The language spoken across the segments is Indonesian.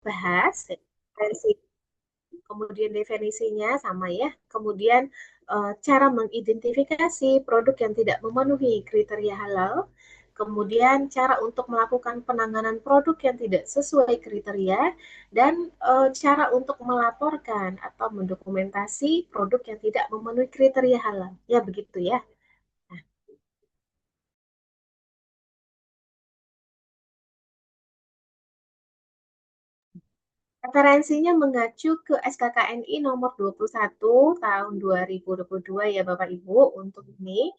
bahas. Referensi, kemudian definisinya sama ya. Kemudian cara mengidentifikasi produk yang tidak memenuhi kriteria halal. Kemudian cara untuk melakukan penanganan produk yang tidak sesuai kriteria dan cara untuk melaporkan atau mendokumentasi produk yang tidak memenuhi kriteria halal. Ya begitu ya. Nah, referensinya mengacu ke SKKNI nomor 21 tahun 2022 ya Bapak Ibu untuk ini.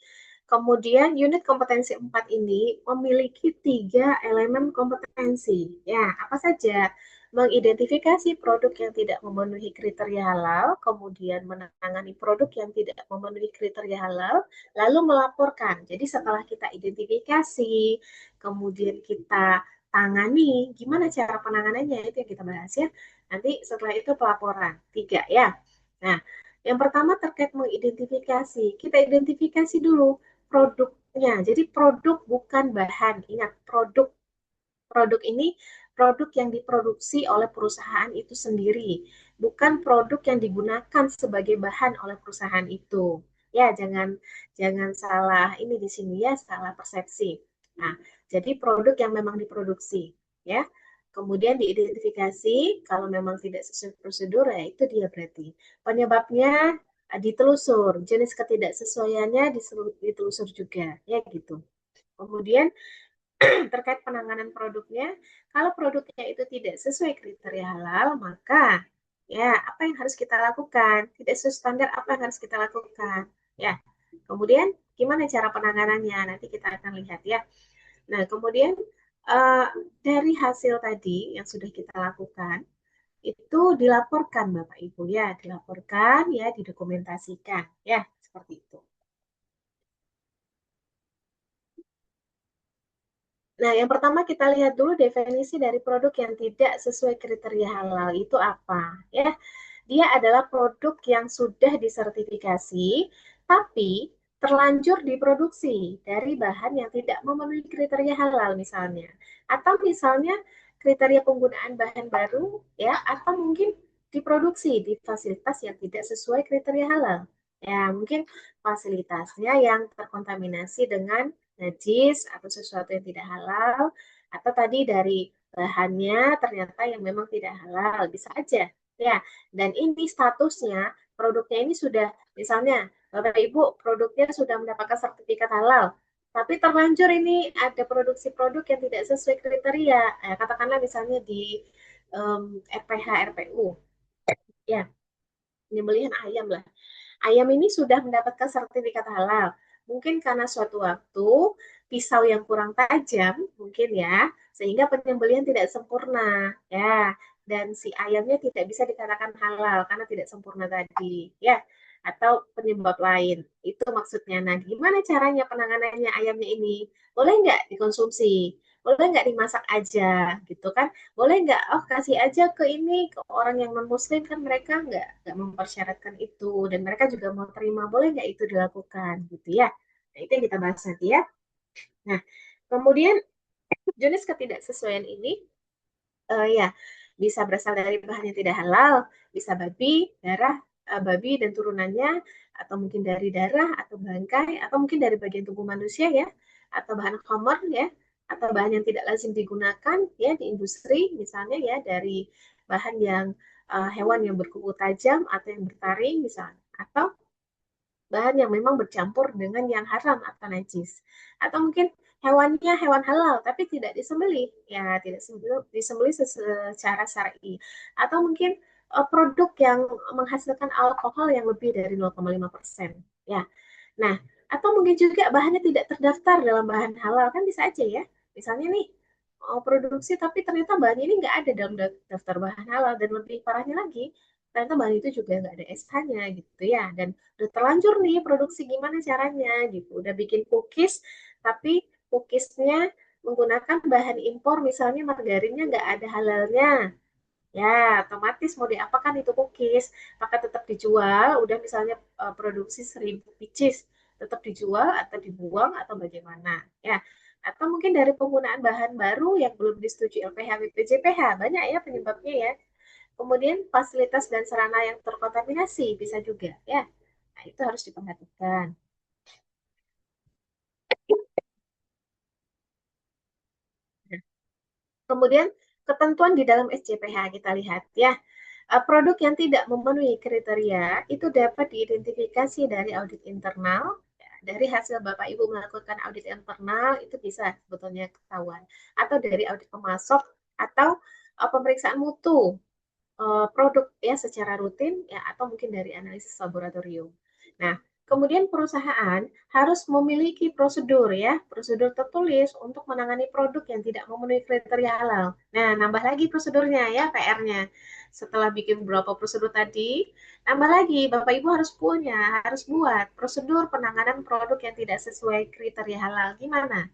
Kemudian unit kompetensi 4 ini memiliki tiga elemen kompetensi. Ya, apa saja? Mengidentifikasi produk yang tidak memenuhi kriteria halal, kemudian menangani produk yang tidak memenuhi kriteria halal, lalu melaporkan. Jadi setelah kita identifikasi, kemudian kita tangani, gimana cara penanganannya itu yang kita bahas ya. Nanti setelah itu pelaporan. Tiga ya. Nah, yang pertama terkait mengidentifikasi. Kita identifikasi dulu produknya. Jadi produk bukan bahan. Ingat, produk. Produk ini produk yang diproduksi oleh perusahaan itu sendiri, bukan produk yang digunakan sebagai bahan oleh perusahaan itu. Ya, jangan jangan salah ini di sini ya, salah persepsi. Nah, jadi produk yang memang diproduksi, ya. Kemudian diidentifikasi, kalau memang tidak sesuai prosedur, ya itu dia berarti. Penyebabnya ditelusur, jenis ketidaksesuaiannya ditelusur juga, ya gitu. Kemudian terkait penanganan produknya, kalau produknya itu tidak sesuai kriteria halal, maka ya apa yang harus kita lakukan? Tidak sesuai standar apa yang harus kita lakukan? Ya. Kemudian gimana cara penanganannya? Nanti kita akan lihat ya. Nah, kemudian uh, dari hasil tadi yang sudah kita lakukan itu dilaporkan Bapak Ibu ya, dilaporkan ya, didokumentasikan ya, seperti itu. Nah, yang pertama kita lihat dulu definisi dari produk yang tidak sesuai kriteria halal itu apa, ya. Dia adalah produk yang sudah disertifikasi, tapi terlanjur diproduksi dari bahan yang tidak memenuhi kriteria halal misalnya. Atau misalnya kriteria penggunaan bahan baru, ya, atau mungkin diproduksi di fasilitas yang tidak sesuai kriteria halal. Ya, mungkin fasilitasnya yang terkontaminasi dengan najis atau sesuatu yang tidak halal, atau tadi dari bahannya ternyata yang memang tidak halal, bisa aja. Ya, dan ini statusnya, produknya ini sudah, misalnya, Bapak Ibu, produknya sudah mendapatkan sertifikat halal, tapi terlanjur ini ada produksi produk yang tidak sesuai kriteria, katakanlah misalnya di RPH, RPU, ya, penyembelihan ayam lah. Ayam ini sudah mendapatkan sertifikat halal. Mungkin karena suatu waktu pisau yang kurang tajam, mungkin ya, sehingga penyembelihan tidak sempurna, ya, dan si ayamnya tidak bisa dikatakan halal karena tidak sempurna tadi, ya, atau penyebab lain. Itu maksudnya. Nah, gimana caranya penanganannya ayamnya ini? Boleh nggak dikonsumsi? Boleh nggak dimasak aja, gitu kan? Boleh nggak, oh kasih aja ke ini, ke orang yang non-muslim kan mereka nggak mempersyaratkan itu, dan mereka juga mau terima, boleh nggak itu dilakukan, gitu ya. Nah, itu yang kita bahas nanti ya. Nah, kemudian jenis ketidaksesuaian ini, ya, bisa berasal dari bahan yang tidak halal, bisa darah, babi dan turunannya, atau mungkin dari darah, atau bangkai, atau mungkin dari bagian tubuh manusia ya, atau bahan khamar ya, atau bahan yang tidak lazim digunakan ya di industri, misalnya ya dari bahan yang hewan yang berkuku tajam atau yang bertaring misalnya, atau bahan yang memang bercampur dengan yang haram atau najis. Atau mungkin hewannya hewan halal tapi tidak disembelih, ya tidak disembelih secara syar'i. Atau mungkin produk yang menghasilkan alkohol yang lebih dari 0,5%. Ya. Nah, atau mungkin juga bahannya tidak terdaftar dalam bahan halal, kan bisa aja ya. Misalnya nih, produksi tapi ternyata bahan ini nggak ada dalam daftar bahan halal, dan lebih parahnya lagi, ternyata bahan itu juga nggak ada SH-nya gitu ya. Dan udah terlanjur nih produksi, gimana caranya gitu. Udah bikin cookies, tapi cookiesnya menggunakan bahan impor, misalnya margarinnya nggak ada halalnya. Ya, otomatis mau diapakan itu cookies, maka tetap dijual, udah misalnya produksi 1.000 pieces, tetap dijual atau dibuang atau bagaimana. Ya, Atau mungkin dari penggunaan bahan baru yang belum disetujui LPH BPJPH, banyak ya penyebabnya ya. Kemudian fasilitas dan sarana yang terkontaminasi bisa juga ya. Nah, itu harus diperhatikan. Kemudian ketentuan di dalam SJPH kita lihat ya. Produk yang tidak memenuhi kriteria itu dapat diidentifikasi dari audit internal. Ya, dari hasil Bapak Ibu melakukan audit internal itu bisa sebetulnya ketahuan. Atau dari audit pemasok atau pemeriksaan mutu produk ya secara rutin ya atau mungkin dari analisis laboratorium. Nah, kemudian perusahaan harus memiliki prosedur ya, prosedur tertulis untuk menangani produk yang tidak memenuhi kriteria halal. Nah, nambah lagi prosedurnya ya PR-nya. Setelah bikin beberapa prosedur tadi, nambah lagi Bapak Ibu harus punya, harus buat prosedur penanganan produk yang tidak sesuai kriteria halal. Gimana?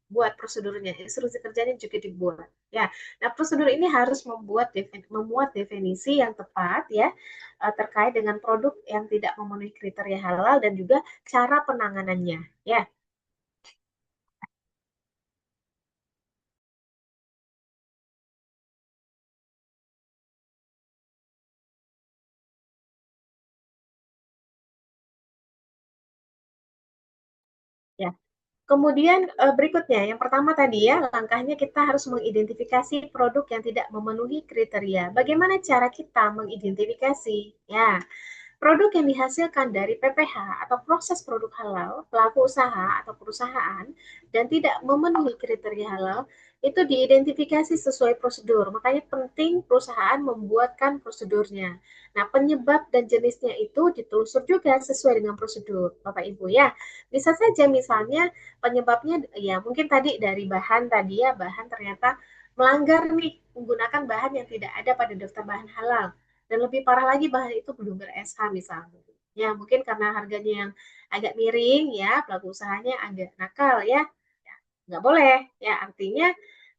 Buat prosedurnya, instruksi kerjanya juga dibuat. Ya, nah prosedur ini harus memuat definisi yang tepat ya terkait dengan produk yang tidak memenuhi kriteria halal dan juga cara penanganannya. Ya, ya. Kemudian berikutnya, yang pertama tadi ya, langkahnya kita harus mengidentifikasi produk yang tidak memenuhi kriteria. Bagaimana cara kita mengidentifikasi? Ya, produk yang dihasilkan dari PPH atau proses produk halal, pelaku usaha atau perusahaan, dan tidak memenuhi kriteria halal, itu diidentifikasi sesuai prosedur. Makanya penting perusahaan membuatkan prosedurnya. Nah, penyebab dan jenisnya itu ditelusur juga sesuai dengan prosedur, Bapak Ibu ya. Bisa saja misalnya penyebabnya ya mungkin tadi dari bahan tadi ya, bahan ternyata melanggar nih menggunakan bahan yang tidak ada pada daftar bahan halal dan lebih parah lagi bahan itu belum ber-SH misalnya. Ya, mungkin karena harganya yang agak miring ya, pelaku usahanya agak nakal ya. Ya, nggak boleh. Ya, artinya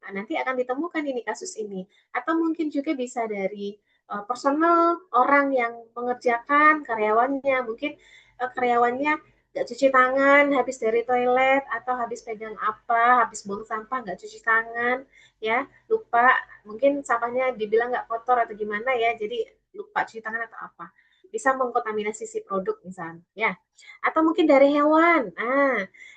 nanti akan ditemukan ini kasus ini. Atau mungkin juga bisa dari personal orang yang mengerjakan karyawannya. Mungkin karyawannya nggak cuci tangan habis dari toilet atau habis pegang apa, habis buang sampah nggak cuci tangan, ya lupa mungkin sampahnya dibilang nggak kotor atau gimana ya, jadi lupa cuci tangan atau apa, bisa mengkontaminasi si produk misalnya ya. Atau mungkin dari hewan,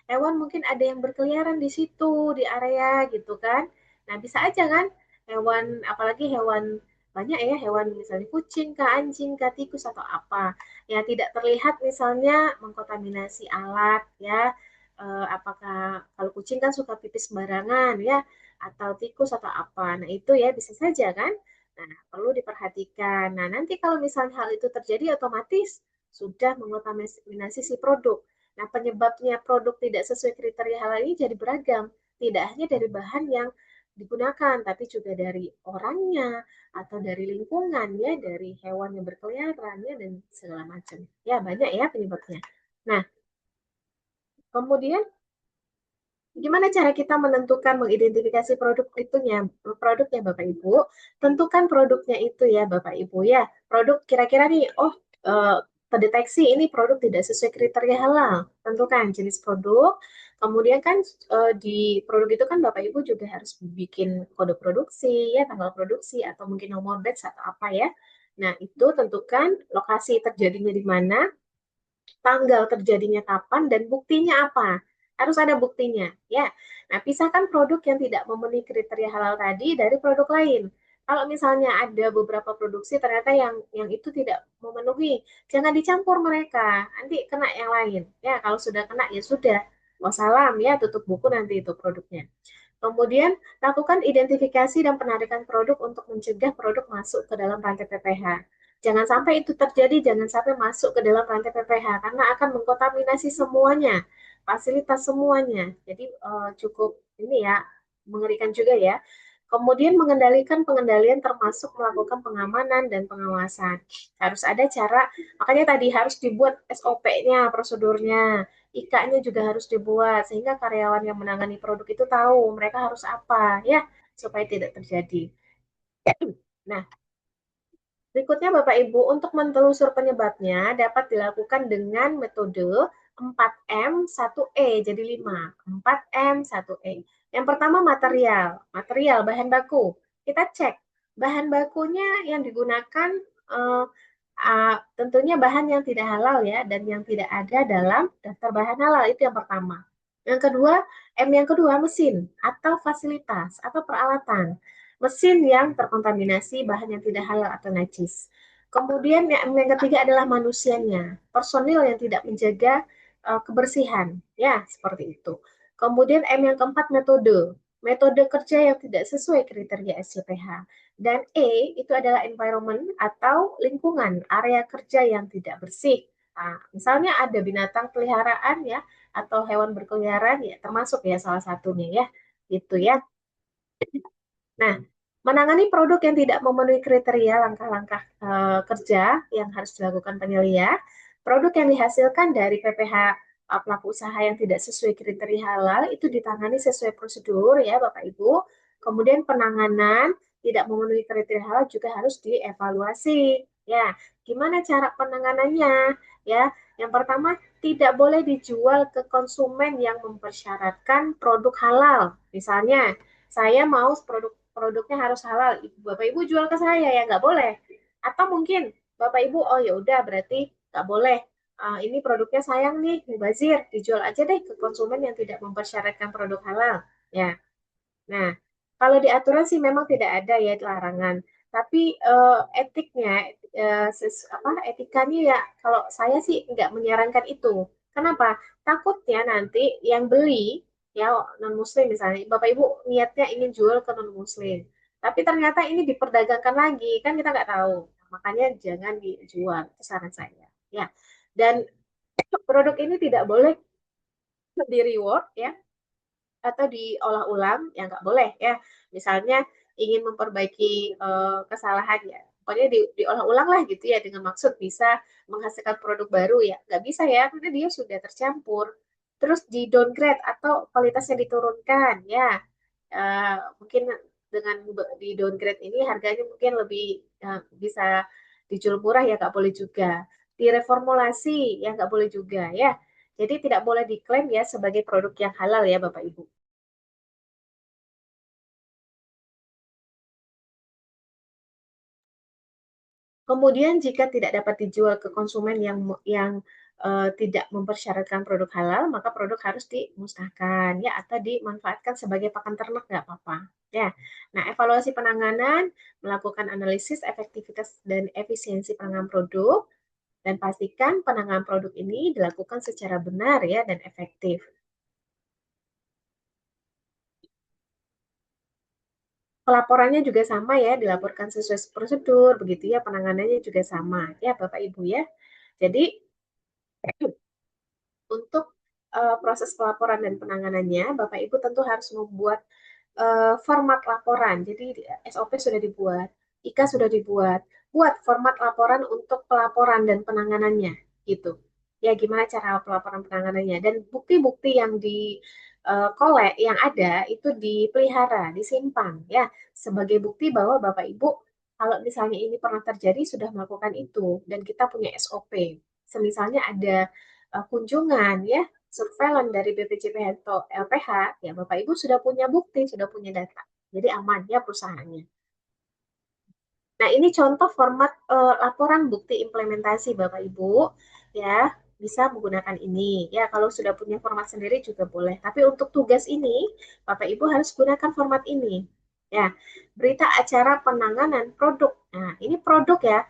hewan mungkin ada yang berkeliaran di situ di area gitu kan. Nah bisa aja kan hewan, apalagi hewan banyak ya, hewan misalnya kucing kah, anjing kah, tikus atau apa ya tidak terlihat misalnya mengkontaminasi alat ya. Apakah kalau kucing kan suka pipis sembarangan ya atau tikus atau apa. Nah, itu ya bisa saja kan. Nah, perlu diperhatikan. Nah, nanti kalau misalnya hal itu terjadi otomatis sudah mengontaminasi si produk. Nah, penyebabnya produk tidak sesuai kriteria halal ini jadi beragam. Tidak hanya dari bahan yang digunakan, tapi juga dari orangnya, atau dari lingkungan ya, dari hewan yang berkeliaran ya, dan segala macam. Ya, banyak ya penyebabnya. Nah, kemudian gimana cara kita menentukan, mengidentifikasi produknya Bapak Ibu? Tentukan produknya itu ya Bapak Ibu ya. Produk kira-kira nih, oh terdeteksi ini produk tidak sesuai kriteria halal. Tentukan jenis produk. Kemudian kan di produk itu kan Bapak Ibu juga harus bikin kode produksi ya, tanggal produksi atau mungkin nomor batch atau apa ya. Nah, itu tentukan lokasi terjadinya di mana, tanggal terjadinya kapan, dan buktinya apa. Harus ada buktinya, ya. Nah, pisahkan produk yang tidak memenuhi kriteria halal tadi dari produk lain. Kalau misalnya ada beberapa produksi ternyata yang itu tidak memenuhi, jangan dicampur mereka, nanti kena yang lain. Ya, kalau sudah kena ya sudah, wassalam ya, tutup buku nanti itu produknya. Kemudian, lakukan identifikasi dan penarikan produk untuk mencegah produk masuk ke dalam rantai PPH. Jangan sampai itu terjadi, jangan sampai masuk ke dalam rantai PPH, karena akan mengkontaminasi semuanya, fasilitas semuanya. Jadi cukup ini ya, mengerikan juga ya. Kemudian mengendalikan pengendalian termasuk melakukan pengamanan dan pengawasan. Harus ada cara, makanya tadi harus dibuat SOP-nya, prosedurnya. IK-nya juga harus dibuat sehingga karyawan yang menangani produk itu tahu mereka harus apa ya supaya tidak terjadi. Nah, berikutnya Bapak Ibu untuk mentelusur penyebabnya dapat dilakukan dengan metode 4M, 1E, jadi 5. 4M, 1E. Yang pertama material, material bahan baku. Kita cek bahan bakunya yang digunakan eh, tentunya bahan yang tidak halal ya dan yang tidak ada dalam daftar bahan halal itu yang pertama. Yang kedua, yang kedua mesin atau fasilitas atau peralatan. Mesin yang terkontaminasi bahan yang tidak halal atau najis. Kemudian yang ketiga adalah manusianya, personil yang tidak menjaga kebersihan, ya seperti itu. Kemudian yang keempat metode, metode kerja yang tidak sesuai kriteria SCPH. Dan itu adalah environment atau lingkungan, area kerja yang tidak bersih. Nah, misalnya ada binatang peliharaan ya, atau hewan berkeliaran ya, termasuk ya salah satunya ya, gitu ya. Nah, menangani produk yang tidak memenuhi kriteria langkah-langkah kerja yang harus dilakukan penyelia, produk yang dihasilkan dari PPH pelaku usaha yang tidak sesuai kriteria halal itu ditangani sesuai prosedur ya Bapak Ibu. Kemudian penanganan tidak memenuhi kriteria halal juga harus dievaluasi. Ya, gimana cara penanganannya? Ya, yang pertama tidak boleh dijual ke konsumen yang mempersyaratkan produk halal. Misalnya, saya mau produknya harus halal. Bapak Ibu jual ke saya ya nggak boleh. Atau mungkin Bapak Ibu oh ya udah berarti nggak boleh. Ini produknya sayang nih, mubazir, dijual aja deh ke konsumen yang tidak mempersyaratkan produk halal. Ya, nah, kalau di aturan sih memang tidak ada ya larangan, tapi etiknya, etikanya ya kalau saya sih nggak menyarankan itu. Kenapa? Takutnya nanti yang beli ya non Muslim misalnya, Bapak Ibu niatnya ingin jual ke non Muslim, tapi ternyata ini diperdagangkan lagi, kan kita nggak tahu. Makanya jangan dijual, itu saran saya. Ya, dan produk ini tidak boleh di reward ya atau diolah ulang ya nggak boleh ya. Misalnya ingin memperbaiki kesalahan ya pokoknya diolah ulang lah gitu ya dengan maksud bisa menghasilkan produk baru ya nggak bisa ya karena dia sudah tercampur. Terus di downgrade atau kualitasnya diturunkan ya. Mungkin dengan di downgrade ini harganya mungkin lebih bisa dijual murah ya nggak boleh juga. Direformulasi ya nggak boleh juga ya. Jadi tidak boleh diklaim ya sebagai produk yang halal ya Bapak Ibu. Kemudian jika tidak dapat dijual ke konsumen yang tidak mempersyaratkan produk halal, maka produk harus dimusnahkan ya atau dimanfaatkan sebagai pakan ternak nggak apa-apa. Ya. Nah, evaluasi penanganan, melakukan analisis efektivitas dan efisiensi penanganan produk dan pastikan penanganan produk ini dilakukan secara benar ya dan efektif. Pelaporannya juga sama ya, dilaporkan sesuai prosedur, begitu ya, penanganannya juga sama ya Bapak Ibu ya. Jadi untuk proses pelaporan dan penanganannya, Bapak Ibu tentu harus membuat format laporan. Jadi SOP sudah dibuat, IKA sudah dibuat. Buat format laporan untuk pelaporan dan penanganannya, gitu. Ya, gimana cara pelaporan penanganannya dan bukti-bukti yang di kolek yang ada itu dipelihara, disimpan ya sebagai bukti bahwa Bapak Ibu kalau misalnya ini pernah terjadi sudah melakukan itu dan kita punya SOP. Semisalnya ada kunjungan ya surveillance dari BPJPH atau LPH, ya Bapak Ibu sudah punya bukti, sudah punya data. Jadi aman ya perusahaannya. Nah, ini contoh format laporan bukti implementasi Bapak Ibu ya bisa menggunakan ini. Ya, kalau sudah punya format sendiri juga boleh. Tapi untuk tugas ini, Bapak Ibu harus gunakan format ini. Ya, berita acara penanganan produk. Nah, ini produk ya,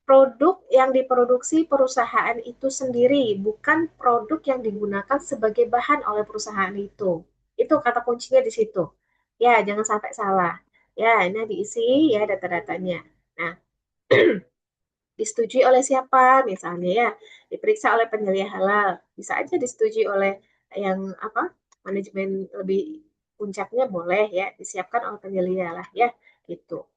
produk yang diproduksi perusahaan itu sendiri, bukan produk yang digunakan sebagai bahan oleh perusahaan itu. Itu kata kuncinya di situ. Ya, jangan sampai salah. Ya, ini diisi ya data-datanya. Nah, disetujui oleh siapa misalnya ya, diperiksa oleh penyelia halal. Bisa aja disetujui oleh yang apa? Manajemen lebih puncaknya boleh ya, disiapkan oleh penyelia lah ya, gitu.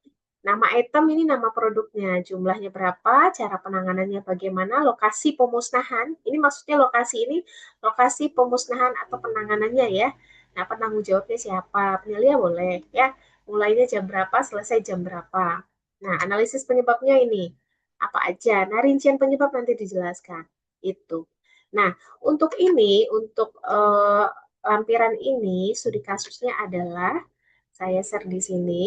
Nama item ini nama produknya, jumlahnya berapa, cara penanganannya bagaimana, lokasi pemusnahan. Ini maksudnya lokasi ini lokasi pemusnahan atau penanganannya ya. Nah, penanggung jawabnya siapa? Penyelia boleh ya. Mulainya jam berapa, selesai jam berapa. Nah, analisis penyebabnya ini apa aja. Nah, rincian penyebab nanti dijelaskan. Itu. Nah, untuk ini, untuk lampiran ini, studi kasusnya adalah, saya share di sini.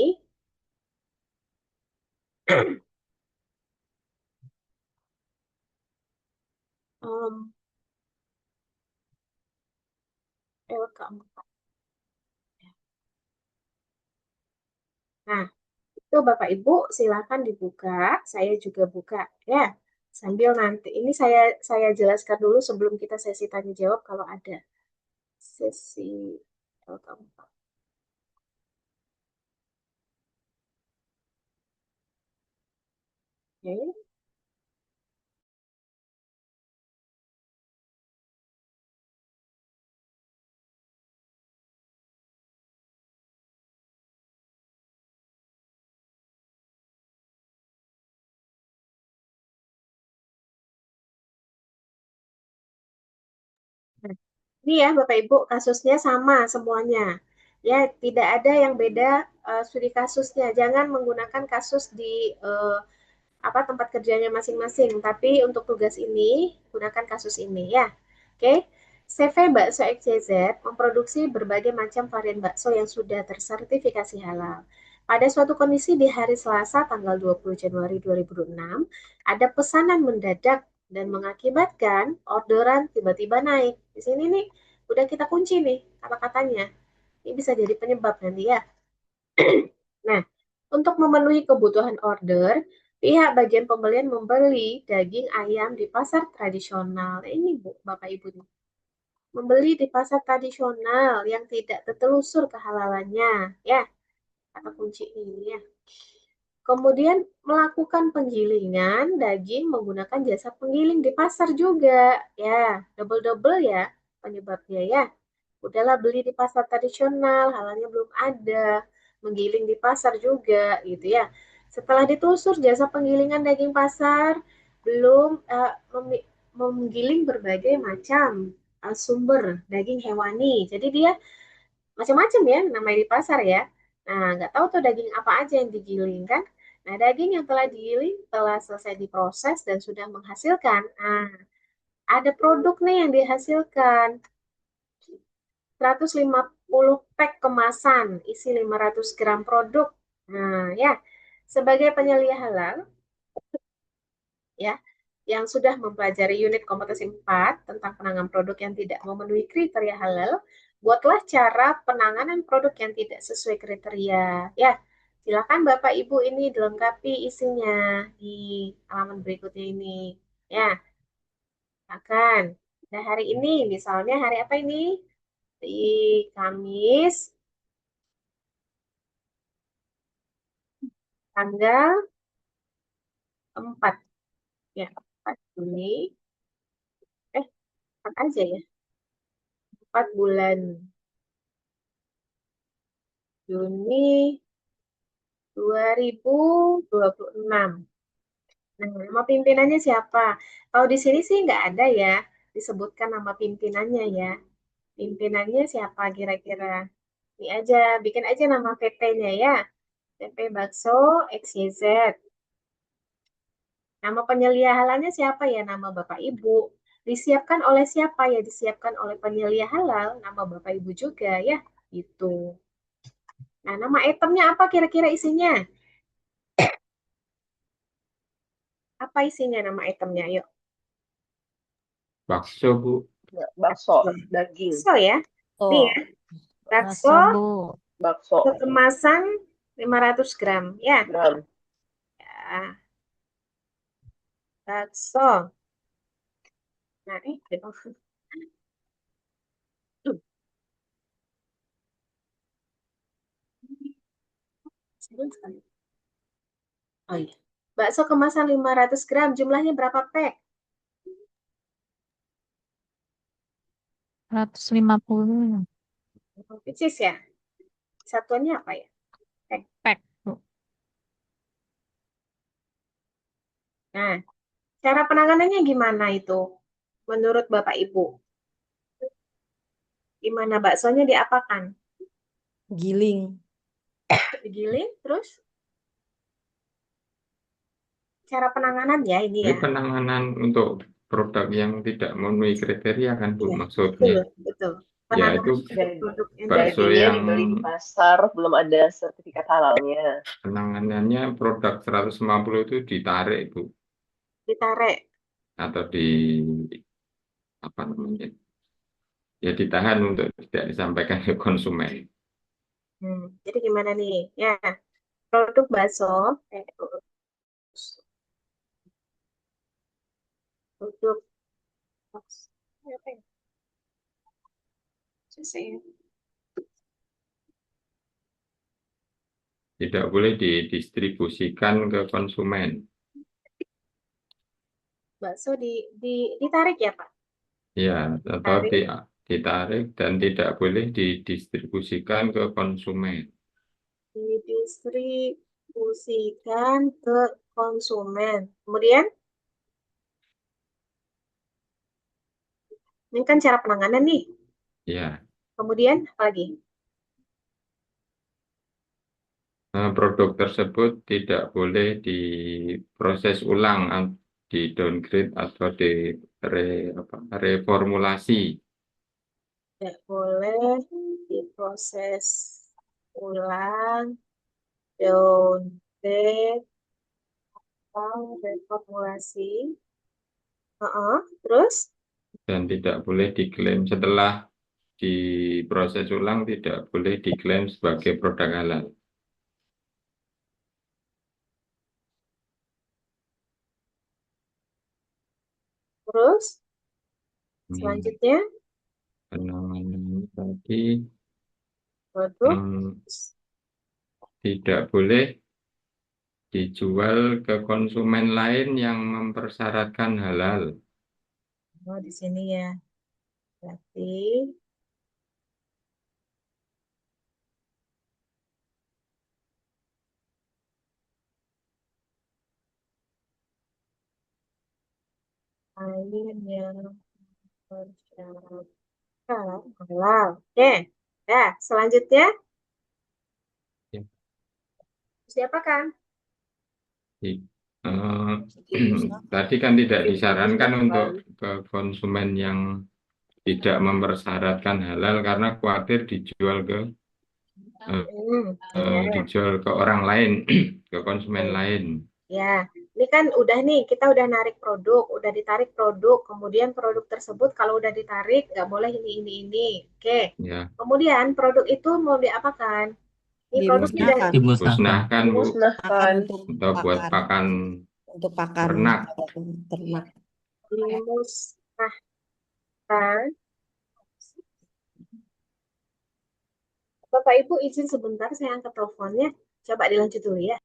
Em, keempat. Nah, itu Bapak Ibu silakan dibuka, saya juga buka ya. Sambil nanti ini saya jelaskan dulu sebelum kita sesi tanya jawab kalau ada sesi keempat. Oke. Nah, ini ya Bapak Ibu kasusnya sama semuanya. Ya, tidak ada yang beda studi kasusnya. Jangan menggunakan kasus di apa tempat kerjanya masing-masing, tapi untuk tugas ini gunakan kasus ini ya. Oke. CV Bakso XYZ memproduksi berbagai macam varian bakso yang sudah tersertifikasi halal. Pada suatu kondisi di hari Selasa tanggal 20 Januari 2006, ada pesanan mendadak dan mengakibatkan orderan tiba-tiba naik. Di sini nih udah kita kunci nih kata-katanya. Ini bisa jadi penyebab nanti ya. Nah, untuk memenuhi kebutuhan order, pihak bagian pembelian membeli daging ayam di pasar tradisional. Nah, ini Bu, Bapak Ibu nih. Membeli di pasar tradisional yang tidak tertelusur kehalalannya, ya, kata kunci ini ya. Kemudian melakukan penggilingan daging menggunakan jasa penggiling di pasar juga, ya, double-double ya penyebabnya ya. Udahlah beli di pasar tradisional, halalnya belum ada, menggiling di pasar juga gitu ya. Setelah ditelusur jasa penggilingan daging pasar, belum menggiling berbagai macam sumber daging hewani. Jadi dia macam-macam ya namanya di pasar ya. Nah, nggak tahu tuh daging apa aja yang digiling kan. Nah, daging yang telah digiling telah selesai diproses dan sudah menghasilkan. Nah, ada produk nih yang dihasilkan. 150 pack kemasan, isi 500 gram produk. Nah, ya, sebagai penyelia halal, ya, yang sudah mempelajari unit kompetensi 4 tentang penanganan produk yang tidak memenuhi kriteria halal, buatlah cara penanganan produk yang tidak sesuai kriteria. Ya, silakan Bapak Ibu ini dilengkapi isinya di halaman berikutnya ini. Ya, akan. Nah, hari ini, misalnya hari apa ini? Di Kamis, tanggal 4 ya 4 Juni 4 aja ya 4 bulan Juni 2026. Nah, nama pimpinannya siapa? Kalau di sini sih nggak ada ya disebutkan nama pimpinannya ya. Pimpinannya siapa kira-kira? Ini aja, bikin aja nama PT-nya ya. PT Bakso XYZ. Nama penyelia halalnya siapa ya? Nama Bapak Ibu. Disiapkan oleh siapa ya? Disiapkan oleh penyelia halal, nama Bapak Ibu juga ya. Itu. Nah, nama itemnya apa kira-kira isinya? Apa isinya nama itemnya? Yuk. Bakso, Bu. Ya, bakso, daging, Bakso ya. Nih ya, Oh, bakso bakso Bu. bakso, kemasan 500 gram. Ya, gram, ya. Bakso. Nah, sebelum sekali. Oh iya. Bakso kemasan 500 gram, jumlahnya berapa pack? 150 Pieces ya. Satuannya apa ya? Pack. pack Bu. Nah, cara penanganannya gimana itu? Menurut Bapak Ibu, gimana baksonya diapakan? giling, Digiling, terus cara penanganan ya ini Ini ya. penanganan untuk produk yang tidak memenuhi kriteria kan Bu Iya, maksudnya. betul, betul. Ya itu Penanganan dari produk yang tidak bakso Dagingnya yang dibeli di pasar, belum ada sertifikat halalnya. penanganannya produk 150 itu ditarik Bu, ditarik. atau di apa namanya, ya ditahan untuk tidak disampaikan ke konsumen. Jadi gimana nih? Ya, produk bakso, eh, produk bakso, apa ya? Susah ya. Tidak boleh didistribusikan ke konsumen. Bakso ditarik ya, Pak? Ya, atau Tarik, ditarik dan tidak boleh didistribusikan ke konsumen. didistribusikan ke konsumen. Kemudian, ini kan cara penanganan nih. Ya, Kemudian, apa lagi? produk tersebut tidak boleh diproses ulang, di downgrade atau reformulasi. Tidak boleh diproses ulang, downgrade, atau reformulasi. Terus, Dan tidak boleh diklaim setelah diproses ulang, tidak boleh diklaim sebagai produk halal. terus, Hmm, selanjutnya, penanganan tadi produk. tidak boleh dijual ke konsumen lain yang mempersyaratkan halal. Oh, di sini ya. Berarti, lain yang bersyarat halal. Oke. Ya, selanjutnya, Ya, siapa kan? di- eh, Dimusnahkan. tadi kan tidak disarankan untuk Dimusnahkan. ke konsumen yang tidak mempersyaratkan halal karena khawatir eh, Ya. dijual ke orang lain, ke konsumen Oke. lain. Ya, ini kan udah nih, kita udah narik produk, udah ditarik produk, kemudian produk tersebut kalau udah ditarik, nggak boleh ini. Oke. Ya, Kemudian produk itu mau diapakan? Ini produknya dari Dimusnahkan. musnahkan Bu, Dimusnahkan atau buat pakan untuk pakan ternak. ternak. dimusnahkan. Bapak Ibu izin sebentar, saya angkat teleponnya. Coba dilanjut dulu ya.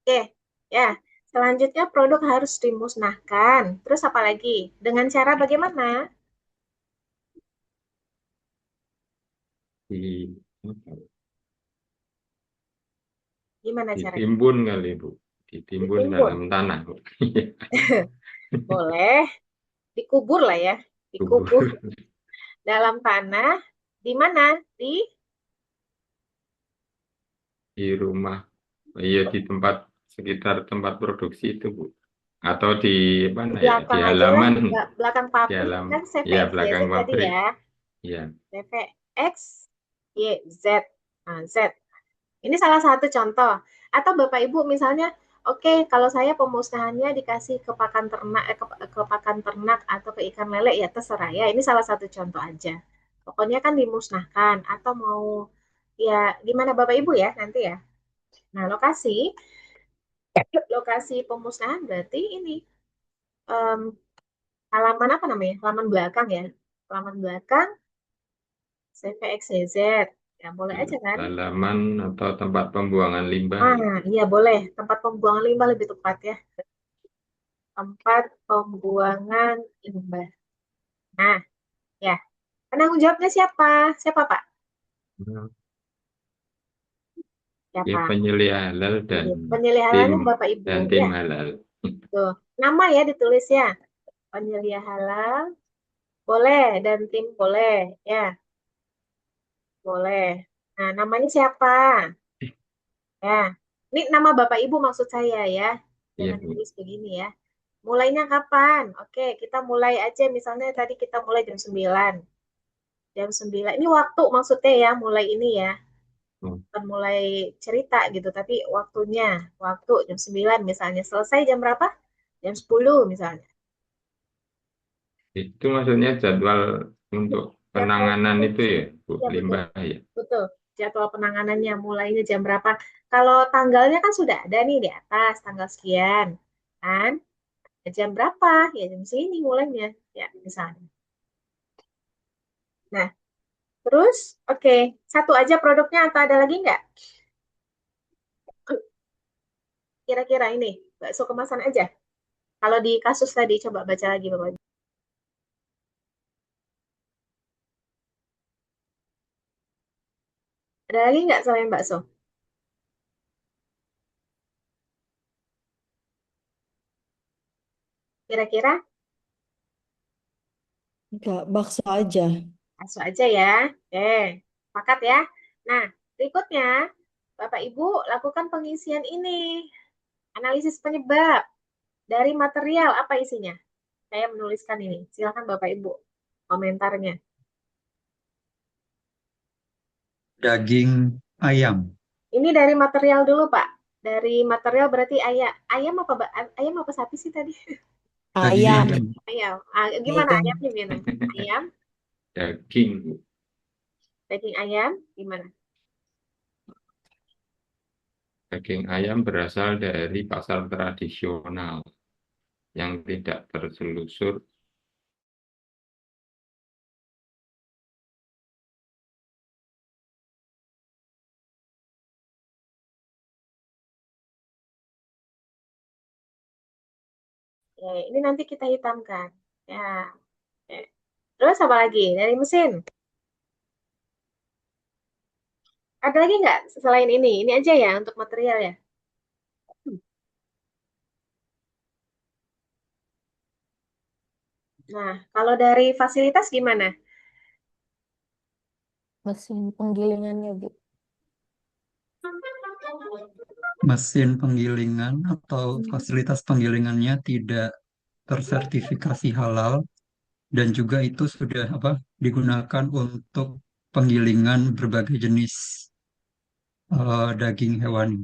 Oke, ya. Selanjutnya produk harus dimusnahkan. Terus apa lagi? Dengan cara bagaimana? Di, Gimana caranya? ditimbun kali Bu, ditimbun Ditimbun. dalam tanah Bu. Boleh. Dikubur lah ya. Dikubur Kubur dalam tanah. Di mana? Di di rumah, iya di tempat sekitar tempat produksi itu Bu, atau di mana ya, di belakang aja lah. halaman, Belakang di pabrik alam, kan ya CVX belakang biasa tadi pabrik, ya. ya CVX Y, Z. Nah, Z. Ini salah satu contoh. Atau Bapak Ibu misalnya, oke, kalau saya pemusnahannya dikasih ke pakan ternak, ke pakan ternak atau ke ikan lele, ya terserah ya. Ini salah satu contoh aja. Pokoknya kan dimusnahkan atau mau ya gimana Bapak Ibu ya nanti ya. Nah, lokasi pemusnahan berarti ini em, halaman apa namanya? Halaman belakang ya. Halaman belakang CVXCZ. Ya, boleh aja kan? halaman atau tempat pembuangan limbah ya. Iya boleh. Tempat pembuangan limbah lebih tepat ya. Tempat pembuangan limbah. Nah, ya. Penanggung jawabnya siapa? Siapa, Pak? Nah, ya Siapa? penyelih halal dan Iya, tim penyelihalannya Bapak Ibu. Ya, halal. tuh. Nama ya ditulis ya. Penyelia halal boleh dan tim boleh. Ya, boleh. Nah, namanya siapa? Ya. Ini nama Bapak Ibu maksud saya ya. Iya, Jangan Bu. tulis begini ya. Mulainya kapan? Oke, kita mulai aja. Misalnya tadi kita mulai jam 9. Jam 9. Ini waktu maksudnya ya, mulai ini ya. Oh, Bukan mulai cerita gitu, tapi waktunya. Waktu jam 9 misalnya. Selesai jam berapa? Jam 10 misalnya. itu maksudnya jadwal untuk Jadwal penanganan itu produksi. ya, Bu, Ya, betul. limbah ya. Betul. Jadwal penanganannya mulainya jam berapa. Kalau tanggalnya kan sudah ada nih di atas, tanggal sekian. Kan? Jam berapa? Ya jam sini mulainya. Ya, misalnya. Nah, terus, oke. Satu aja produknya atau ada lagi nggak? Kira-kira ini, bakso kemasan aja. Kalau di kasus tadi, coba baca lagi Bapak. Ada lagi nggak selain bakso? Kira-kira Enggak, bakso aja. bakso aja ya. Oke, sepakat ya. Nah, berikutnya, Bapak Ibu lakukan pengisian ini. Analisis penyebab dari material apa isinya? Saya menuliskan ini. Silakan Bapak Ibu komentarnya. Daging ayam. Ini dari material dulu, Pak. Dari material berarti ayam. Ayam apa, ayam apa sapi sih tadi? Daging Ayam. ayam. Ayam. Gimana Ayam. ayamnya gimana? Ayam, Daging, Bu. daging ayam gimana? Daging ayam berasal dari pasar tradisional yang tidak terselusur. Ini nanti kita hitamkan. Ya. Oke. Terus apa lagi? Dari mesin. Ada lagi nggak selain ini? Ini aja ya untuk material ya. Nah, kalau dari fasilitas gimana? Mesin penggilingannya, Bu. Mesin penggilingan atau fasilitas penggilingannya tidak tersertifikasi halal dan juga itu sudah digunakan untuk penggilingan berbagai jenis daging hewani.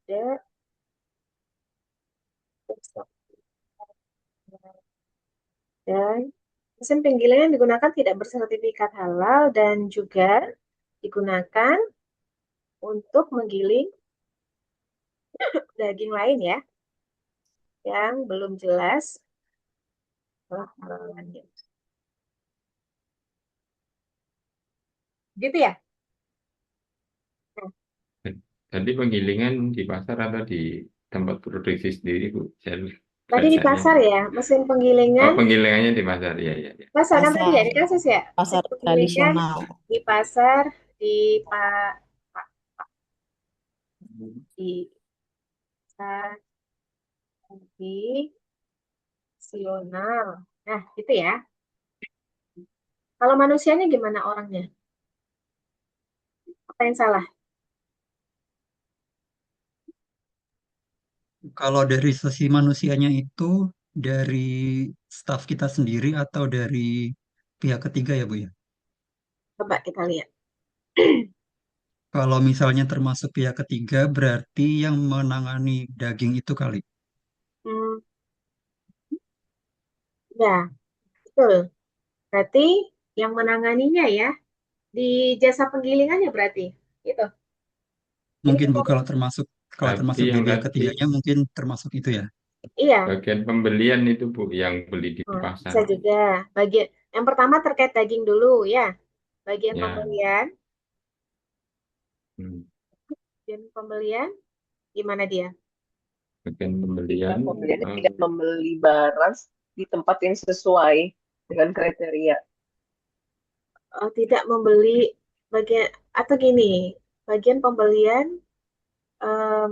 Ada. Dan mesin penggilingan digunakan tidak bersertifikat halal dan juga digunakan untuk menggiling daging lain ya, yang belum jelas halalannya. Gitu ya? Nah, Jadi penggilingan di pasar atau di tempat produksi sendiri, Bu? Saya tadi di bacanya. pasar ya, mesin Oh, penggilingan penggilingannya di pasar, ya, ya, ya. pasar kan tadi ya, Pasar. di kasus ya, mesin Pasar penggilingan tradisional. di pasar di pa- di pasar tradisional. Nah, gitu ya. Kalau manusianya gimana orangnya? Apa yang salah? Kalau dari sisi manusianya itu dari staf kita sendiri atau dari pihak ketiga ya Bu ya? Coba kita lihat. Kalau misalnya termasuk pihak ketiga, berarti yang menangani daging itu kali. Hmm, ya, betul. Berarti yang menanganinya ya di jasa penggilingannya berarti. Itu. Ini Mungkin kita, Bu kalau Tapi termasuk di yang pihak tadi ketiganya mungkin termasuk itu ya. iya, bagian pembelian itu Bu yang beli di pasar. bisa juga. Bagian yang pertama terkait daging dulu ya. Bagian Ya, pembelian, hmm, bagian pembelian gimana dia? bagian Jika pembelian pembeliannya eh, tidak membeli barang di tempat yang sesuai dengan kriteria. Tidak membeli bagian atau gini, bagian pembelian em,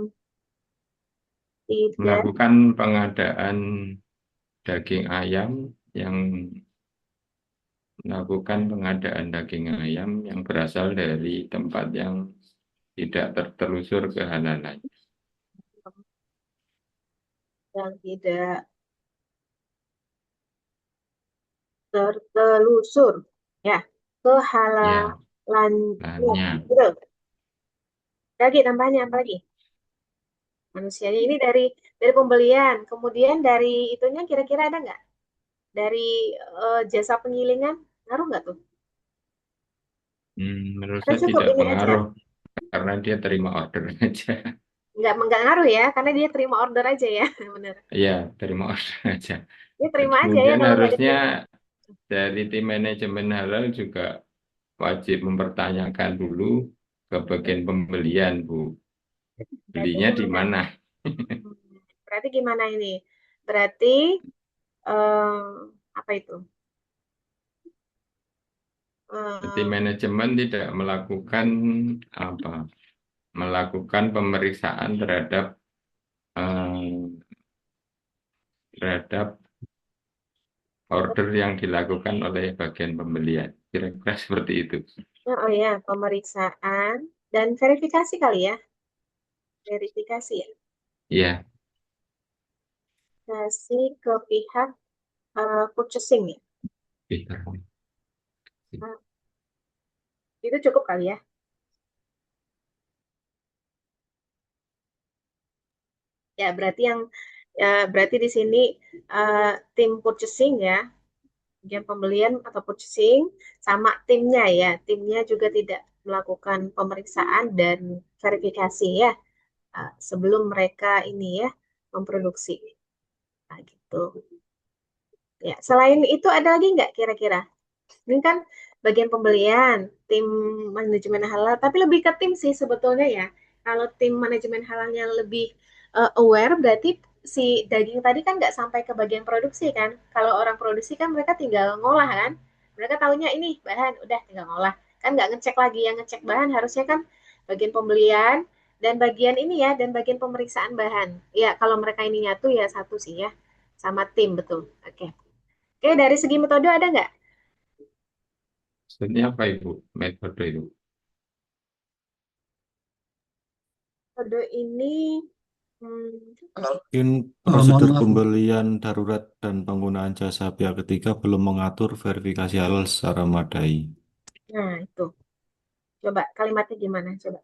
tidak melakukan pengadaan daging ayam yang melakukan pengadaan daging ayam yang berasal dari tempat yang tidak tertelusur kehalalan. yang tidak tertelusur ya Ya, kehalalan ya, lahannya. betul. Lagi tambahnya apa lagi? Manusianya ini dari pembelian, kemudian dari itunya kira-kira ada nggak? Dari jasa penggilingan, ngaruh nggak tuh? Menurut Atau saya cukup tidak ini aja? pengaruh karena dia terima order aja. Nggak ngaruh ya, karena dia terima order aja ya, bener. Ya, terima order aja. Dia Dan terima aja ya kemudian kalau nggak harusnya diterima. dari tim manajemen halal juga wajib mempertanyakan dulu ke bagian pembelian, Bu. Berarti Belinya di gimana? mana? Hmm, Berarti gimana ini? Berarti apa itu? Tim Eh, manajemen tidak melakukan apa? Melakukan pemeriksaan eh, terhadap order yang dilakukan oleh bagian pembelian. Kira-kira seperti itu. oh ya, pemeriksaan dan verifikasi kali ya, verifikasi ya, Iya, kasih ke pihak purchasing ya. Peter. Nah, itu cukup kali ya. Ya, berarti di sini tim purchasing ya, bagian pembelian atau purchasing sama timnya ya. Timnya juga tidak melakukan pemeriksaan dan verifikasi ya sebelum mereka ini ya memproduksi. Nah, gitu. Ya, selain itu ada lagi nggak kira-kira? Ini kan bagian pembelian, tim manajemen halal, tapi lebih ke tim sih sebetulnya ya. Kalau tim manajemen halalnya lebih aware, berarti si daging tadi kan nggak sampai ke bagian produksi kan. Kalau orang produksi kan mereka tinggal ngolah kan. Mereka taunya ini bahan, udah tinggal ngolah. Kan nggak ngecek lagi, yang ngecek bahan harusnya kan bagian pembelian dan bagian ini ya, dan bagian pemeriksaan bahan. Ya, kalau mereka ini nyatu ya satu sih ya, sama tim betul. Oke. Oke, dari segi metode ada nggak? Maksudnya apa Ibu? Metode itu. Kode ini hmm, Kalau Mungkin mohon prosedur maaf Bu, pembelian darurat dan penggunaan jasa pihak ketiga belum mengatur verifikasi halal secara memadai. nah itu. Coba kalimatnya gimana? Coba.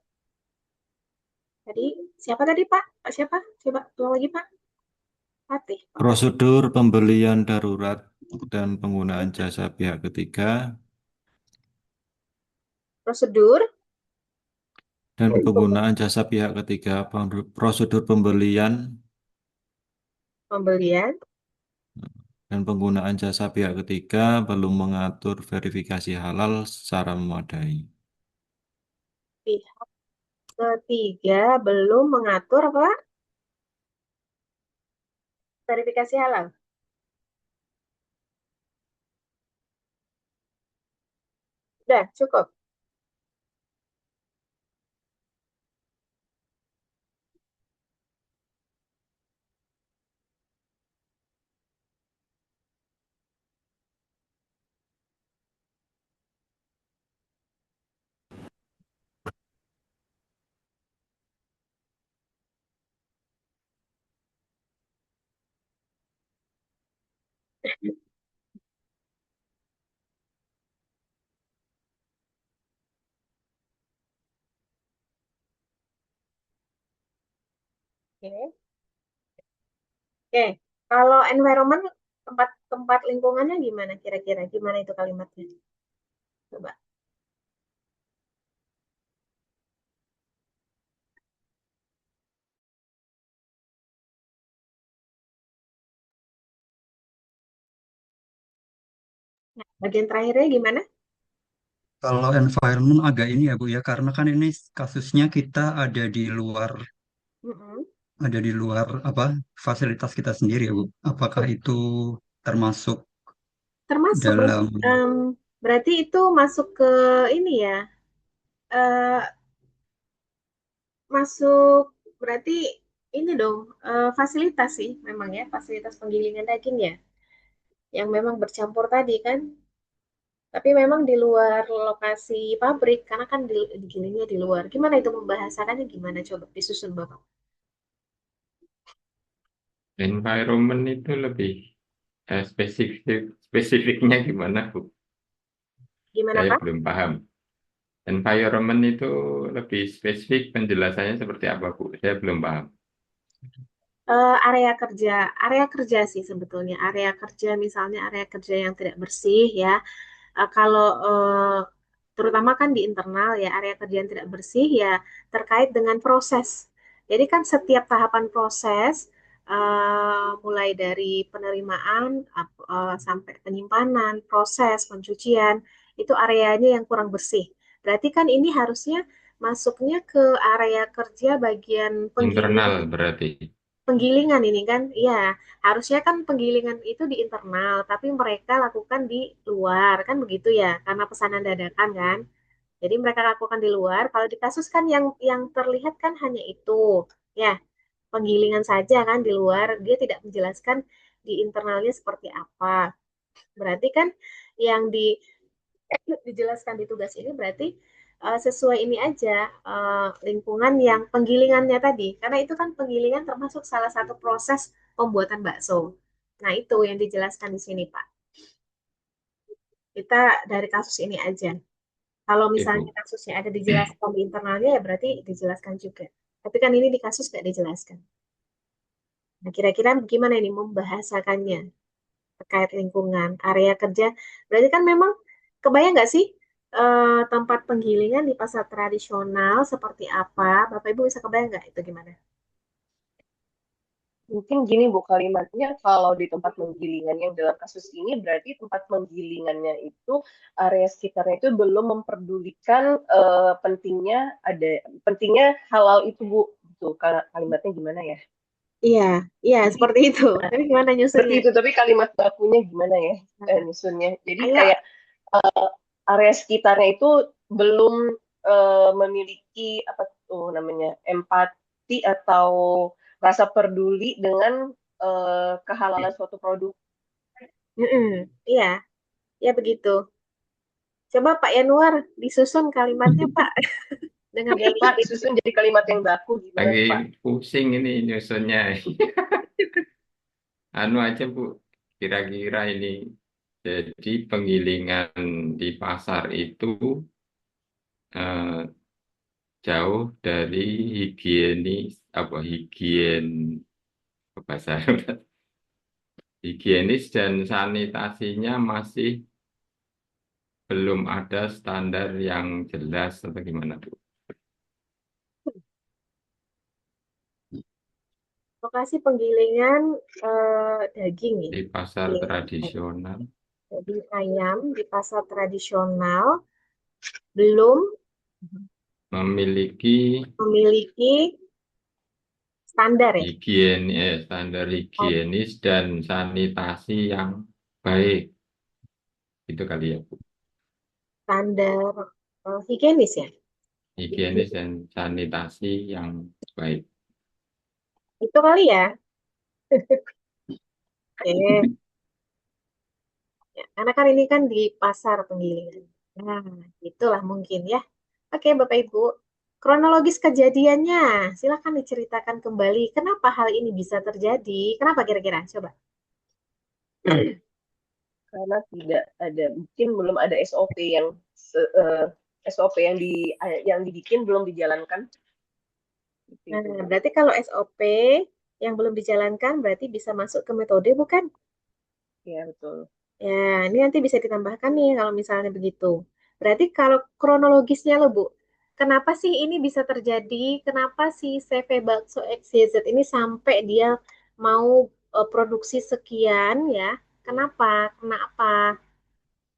Tadi siapa tadi Pak? Pak siapa? Coba ulang lagi Pak. Fatih. Pak Fatih. Prosedur pembelian darurat dan penggunaan jasa pihak ketiga Prosedur dan penggunaan jasa pihak ketiga, prosedur pembelian pembelian dan penggunaan jasa pihak ketiga belum mengatur verifikasi halal secara memadai. pihak ketiga belum mengatur apa? Verifikasi halal. Udah cukup. Oke, kalau environment tempat lingkungannya gimana kira-kira? Gimana itu kalimatnya? Coba. Nah, bagian terakhirnya gimana? Kalau environment agak ini ya Bu ya, karena kan ini kasusnya kita Mm-mm. ada di luar apa fasilitas kita sendiri ya Bu. Apakah itu termasuk Termasuk berarti, dalam berarti itu masuk ke ini ya, eh, masuk berarti ini dong, fasilitas sih memang ya, fasilitas penggilingan daging ya, yang memang bercampur tadi kan. Tapi memang di luar lokasi pabrik, karena kan digilingnya di luar. Gimana itu membahasakannya gimana? Coba disusun Bapak. Environment itu lebih spesifiknya gimana, Bu? Gimana Saya Pak? belum paham. Environment itu lebih spesifik penjelasannya seperti apa, Bu? Saya belum paham. Area kerja sih sebetulnya. Area kerja misalnya area kerja yang tidak bersih ya. Kalau terutama kan di internal ya, area kerja yang tidak bersih ya terkait dengan proses. Jadi kan setiap tahapan proses, mulai dari penerimaan sampai penyimpanan, proses pencucian, itu areanya yang kurang bersih. Berarti kan ini harusnya masuknya ke area kerja bagian Internal penggilingan. berarti. Penggilingan ini kan, iya, harusnya kan penggilingan itu di internal, tapi mereka lakukan di luar, kan begitu ya, karena pesanan dadakan kan. Jadi mereka lakukan di luar. Kalau di kasus kan yang terlihat kan hanya itu, ya, penggilingan saja kan di luar, dia tidak menjelaskan di internalnya seperti apa. Berarti kan yang dijelaskan di tugas ini berarti sesuai ini aja, lingkungan yang penggilingannya tadi karena itu kan penggilingan termasuk salah satu proses pembuatan bakso. Nah itu yang dijelaskan di sini Pak, kita dari kasus ini aja. Kalau misalnya Ibu. kasusnya ada dijelaskan di internalnya ya berarti dijelaskan juga, tapi kan ini di kasus nggak dijelaskan. Nah kira-kira gimana ini membahasakannya terkait lingkungan area kerja. Berarti kan memang kebayang nggak sih tempat penggilingan di pasar tradisional seperti apa? Bapak Ibu bisa kebayang nggak itu gimana? Mungkin gini Bu kalimatnya, kalau di tempat penggilingan yang dalam kasus ini berarti tempat penggilingannya itu area sekitarnya itu belum memperdulikan pentingnya halal itu Bu. Tuh kalimatnya gimana ya? Iya, iya Jadi seperti itu. Tapi gimana seperti nyusunnya? itu, tapi kalimat bakunya gimana ya Nah, nyusunnya? Jadi ayo, kayak area sekitarnya itu belum memiliki apa tuh namanya empati atau rasa peduli dengan kehalalan suatu produk. mm-mm, iya, ya begitu. Coba Pak Yanuar disusun kalimatnya Pak dengan Ya ini. Pak, disusun jadi kalimat yang baku gimana Lagi tuh Pak? pusing ini nyusunnya. Anu aja, Bu. Kira-kira ini. Jadi penggilingan di pasar itu eh, jauh dari higienis apa bahasa higienis dan sanitasinya masih belum ada standar yang jelas atau gimana Bu? Lokasi penggilingan daging ya. Di pasar Penggilingan tradisional daging ayam di pasar tradisional belum memiliki memiliki standar ya. standar Oh, higienis dan sanitasi yang baik. Itu kali ya Bu. standar higienis ya. Higienis dan sanitasi yang baik. Itu kali ya. Oke. Ya, karena kan ini kan di pasar penggilingan. Nah, itulah mungkin ya. Oke, Bapak Ibu. Kronologis kejadiannya, silakan diceritakan kembali. Kenapa hal ini bisa terjadi? Kenapa kira-kira? Coba. Karena tidak ada, mungkin belum ada SOP SOP yang dibikin belum dijalankan. Seperti Nah, itu, Bu. berarti kalau SOP yang belum dijalankan berarti bisa masuk ke metode, bukan? Iya, betul. Ya, ini nanti bisa ditambahkan nih kalau misalnya begitu. Berarti kalau kronologisnya loh, Bu, kenapa sih ini bisa terjadi? Kenapa si CV Bakso XYZ ini sampai dia mau produksi sekian ya? Kenapa? Kenapa?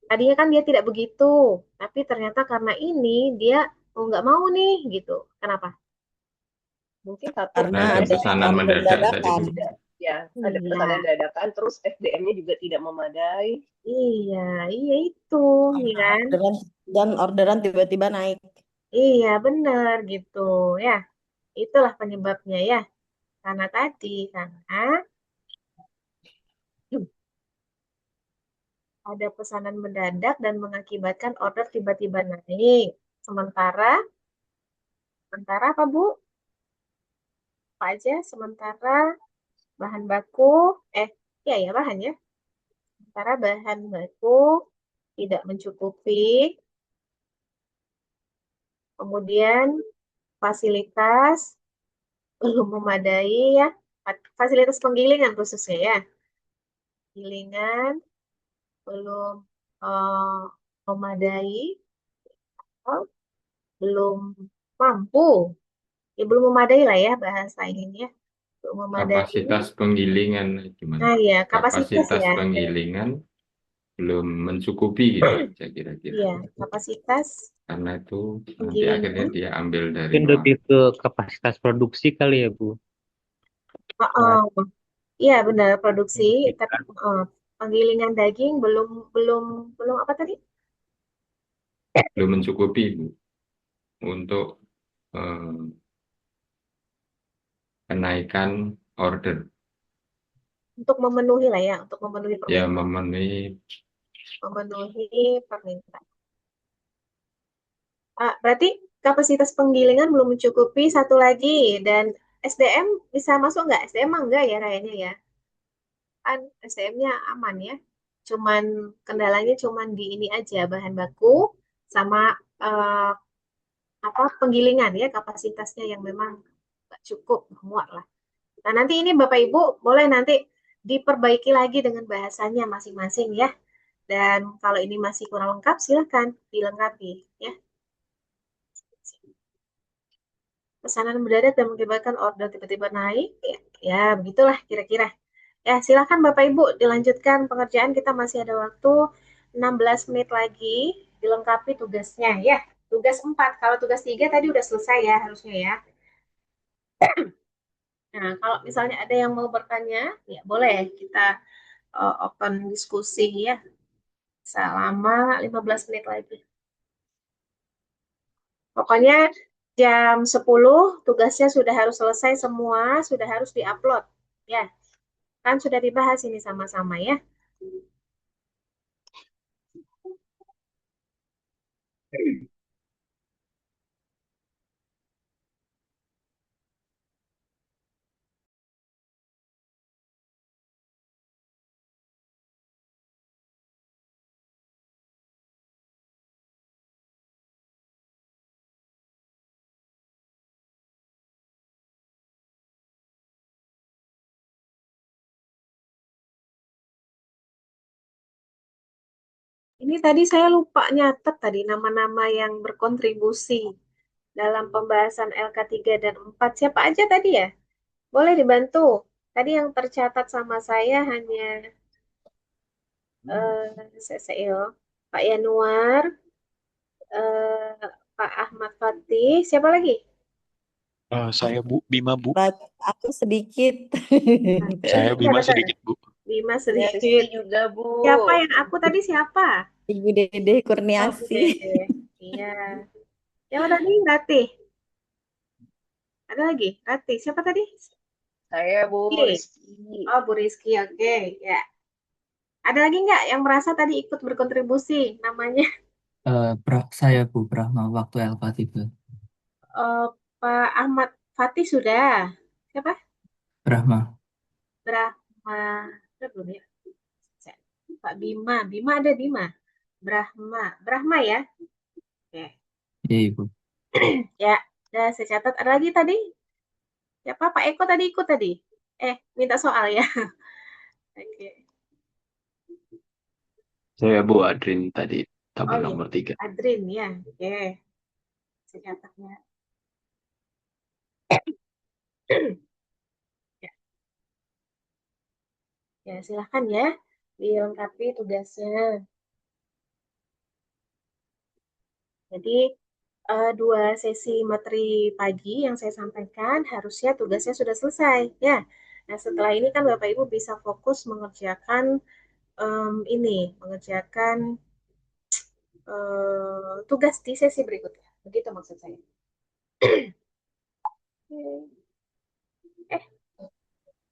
Tadinya kan dia tidak begitu, tapi ternyata karena ini dia mau nggak mau nih gitu. Kenapa? Mungkin satu Karena Ada ada pesanan order mendadak tadi, dadakan. Bu. ya ada Iya, pesanan dadakan, terus SDM-nya juga tidak memadai. iya, iya itu, ya Karena kan? orderan tiba-tiba naik. Iya, benar gitu ya. Itulah penyebabnya ya. Karena tadi, karena ada pesanan mendadak dan mengakibatkan order tiba-tiba naik. Sementara apa Bu? Apa aja? Sementara bahan baku, ya ya bahan ya. Sementara bahan baku tidak mencukupi, kemudian fasilitas belum memadai ya. Fasilitas penggilingan khususnya ya. Penggilingan belum eh, memadai, oh, belum mampu. Ya, belum memadai lah ya bahasa ininya. Belum memadai. Kapasitas penggilingan gimana? Nah ya, kapasitas Kapasitas ya. penggilingan belum mencukupi gitu aja kira-kira. Iya, kapasitas Karena itu nanti akhirnya penggilingan. dia ambil dari Mungkin luar. lebih ke kapasitas produksi kali ya, Bu. Oh, iya benar produksi, tapi Kita penggilingan daging belum belum belum apa tadi? Belum mencukupi, Bu, untuk eh, kenaikan order. Untuk memenuhi lah ya, untuk memenuhi Ya permintaan, memenuhi memenuhi permintaan. Berarti kapasitas penggilingan belum mencukupi satu lagi dan SDM bisa masuk nggak? SDM mah enggak ya kayaknya ya. Kan SDM-nya aman ya. Cuman kendalanya cuman di ini aja bahan baku sama eh, apa penggilingan ya kapasitasnya yang memang nggak cukup muat lah. Nah, nanti ini Bapak Ibu boleh nanti diperbaiki lagi dengan bahasanya masing-masing ya. Dan kalau ini masih kurang lengkap silahkan dilengkapi ya. Pesanan mendadak dan mengakibatkan order tiba-tiba naik ya, ya begitulah kira-kira. Ya, silakan Bapak Ibu dilanjutkan pengerjaan, kita masih ada waktu 16 menit lagi dilengkapi tugasnya ya. Tugas 4, kalau tugas 3 tadi udah selesai ya harusnya ya. Nah, kalau misalnya ada yang mau bertanya, ya boleh kita open diskusi ya selama 15 menit lagi. Pokoknya jam 10 tugasnya sudah harus selesai semua, sudah harus diupload. Ya, kan sudah dibahas ini sama-sama ya. Ini tadi saya lupa nyatet tadi nama-nama yang berkontribusi dalam pembahasan LK3 dan 4. Siapa aja tadi ya? Boleh dibantu. Tadi yang tercatat sama saya hanya CCL, Pak Yanuar, Pak Ahmad Fatih, siapa lagi? Saya Bu, Bima Bu. Aku sedikit. Saya Iya Bima betul. sedikit Bu. Bima Ya, sedikit. Rizky juga, Bu. Siapa yang aku tadi siapa? Ibu Dede Oh, Bu Kurniasi. Dede. Iya. Siapa tadi? Ratih. Ada lagi? Ratih. Siapa tadi? Saya Bu Rizky. Rizky. Oh, Bu Rizky. Oke, ya. Ada lagi nggak yang merasa tadi ikut berkontribusi? Namanya Saya Bu Brahma waktu LK3. eh, Pak Ahmad Fatih sudah. Siapa? Brahma. Brahma. Ada belum ya? Pak Bima. Bima ada Bima. Brahma. Brahma ya? Oke. Iya Ibu. Ya, udah saya catat. Ada lagi tadi? Siapa? Pak Eko tadi ikut tadi? Minta soal ya. Oke. Saya Bu Adrin tadi, Oh tabel iya, nomor 3. Adrin ya. Oke, saya catat ya. Ya, ya silahkan ya dilengkapi tugasnya. Jadi dua sesi materi pagi yang saya sampaikan harusnya tugasnya sudah selesai ya. Nah setelah ini kan Bapak Ibu bisa fokus mengerjakan mengerjakan tugas di sesi berikutnya. Begitu maksud saya.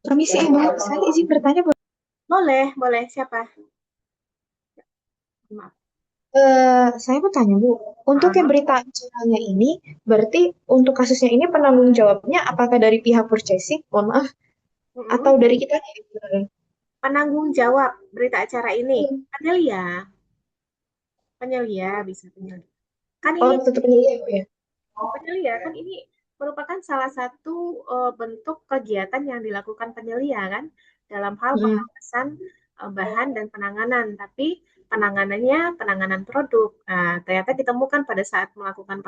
Permisi Ibu, saya izin bertanya boleh? Boleh. Siapa? Maaf. Saya mau tanya Bu, untuk yang berita acaranya ini, berarti untuk kasusnya ini penanggung jawabnya apakah dari pihak purchasing, mohon maaf, atau dari kita? Penanggung jawab berita acara ini, penyelia bisa penyelia. Kan ini tetap penyelia ya? penyelia kan ini merupakan salah satu bentuk kegiatan yang dilakukan penyelia kan dalam hal pengawasan bahan dan penanganan, tapi penanganannya penanganan produk. Nah, ternyata ditemukan pada saat melakukan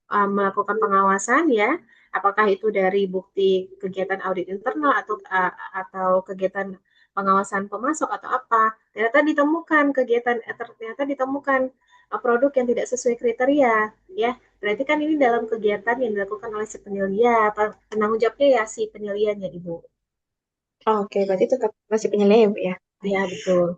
melakukan pengawasan ya, apakah itu dari bukti kegiatan audit internal atau kegiatan pengawasan pemasok atau apa, ternyata ditemukan produk yang tidak sesuai kriteria ya. Berarti kan ini dalam kegiatan yang dilakukan oleh si penyelia, penanggung jawabnya ya si penyelianya, Ibu. Oke, berarti tetap masih penyelia ya Bu ya? Iya, betul.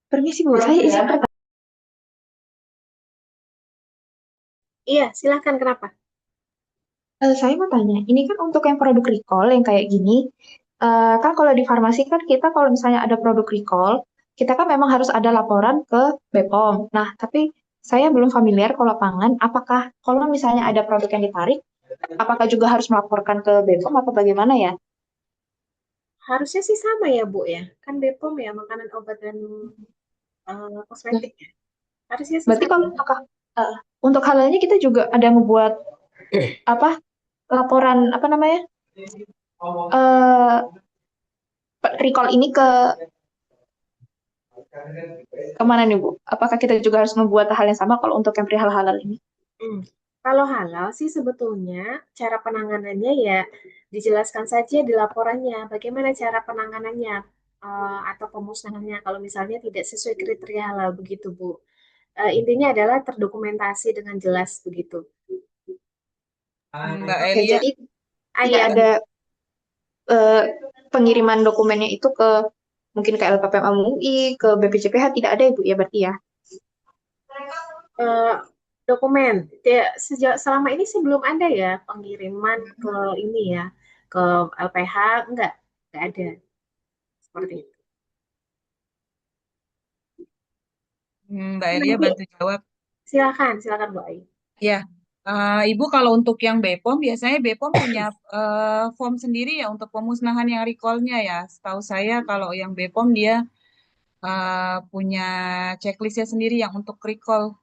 Permisi Bu, saya izin bertanya. Iya, silakan. Kenapa? Saya mau tanya, ini kan untuk yang produk recall yang kayak gini, kan kalau di farmasi kan kita kalau misalnya ada produk recall, kita kan memang harus ada laporan ke BPOM. Nah, tapi saya belum familiar kalau pangan, apakah kalau misalnya ada produk yang ditarik, apakah juga harus melaporkan ke BPOM atau bagaimana ya? Harusnya sih sama ya, Bu ya. Kan BPOM ya, makanan, obat, dan Nah, kosmetik ya. Harusnya sih berarti sama. kalau eh, untuk halalnya kita juga ada membuat apa laporan apa namanya eh recall ini ke kemana nih Bu? Apakah kita juga harus membuat hal yang sama kalau untuk yang perihal halal ini? Hmm. Kalau halal sih sebetulnya cara penanganannya ya dijelaskan saja di laporannya. Bagaimana cara penanganannya atau pemusnahannya kalau misalnya tidak sesuai kriteria halal begitu, Bu. Intinya adalah terdokumentasi dengan jelas begitu. Mbak Oke, Elia, jadi tidak Iya, ada eh, pengiriman dokumennya itu ke mungkin ke LPPM MUI, ke BPJPH tidak ada Ibu ya berarti ya? eh, dokumen. Sejak selama ini sih belum ada ya pengiriman ke ini ya, ke LPH, enggak ada seperti itu. Mbak Elia Nanti bantu jawab. silakan Bu Ai. Ya, Ibu kalau untuk yang BPOM biasanya BPOM punya form sendiri ya untuk pemusnahan yang recall-nya ya. Setahu saya kalau yang BPOM dia punya checklistnya sendiri yang untuk recall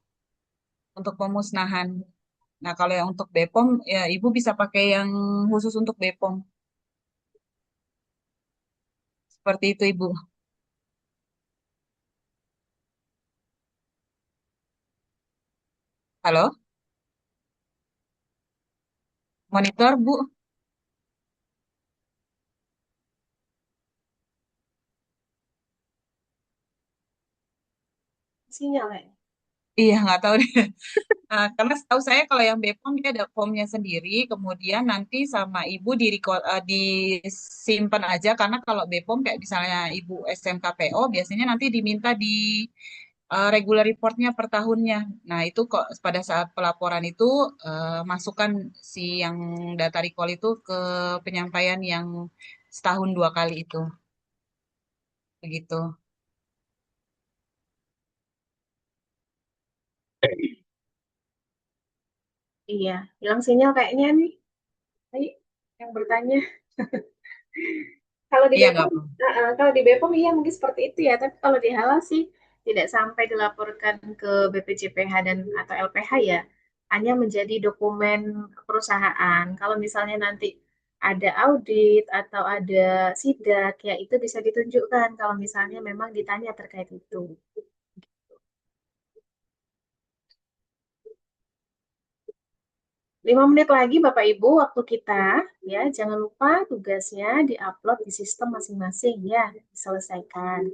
untuk pemusnahan. Nah, kalau yang untuk BPOM ya Ibu bisa pakai yang khusus untuk BPOM. Seperti itu Ibu. Halo? Monitor Bu? Sinyal ya. Iya, nggak tahu deh. Nah, karena setahu saya kalau yang BPOM dia ada formnya sendiri, kemudian nanti sama ibu disimpan aja karena kalau BPOM kayak misalnya ibu SMKPO biasanya nanti diminta di regular reportnya per tahunnya. Nah, itu kok pada saat pelaporan itu masukkan si yang data recall itu ke penyampaian yang setahun 2 kali itu. Begitu. Iya, hilang sinyal kayaknya nih. Ayo, yang bertanya. Kalau di Iya, nggak Bepom, apa. kalau di Bepom iya mungkin seperti itu ya. Tapi kalau di Halal sih tidak sampai dilaporkan ke BPJPH dan atau LPH ya. Hanya menjadi dokumen perusahaan. Kalau misalnya nanti ada audit atau ada sidak, ya itu bisa ditunjukkan kalau misalnya memang ditanya terkait itu. 5 menit lagi Bapak Ibu waktu kita ya. Jangan lupa tugasnya diupload di sistem masing-masing ya, diselesaikan.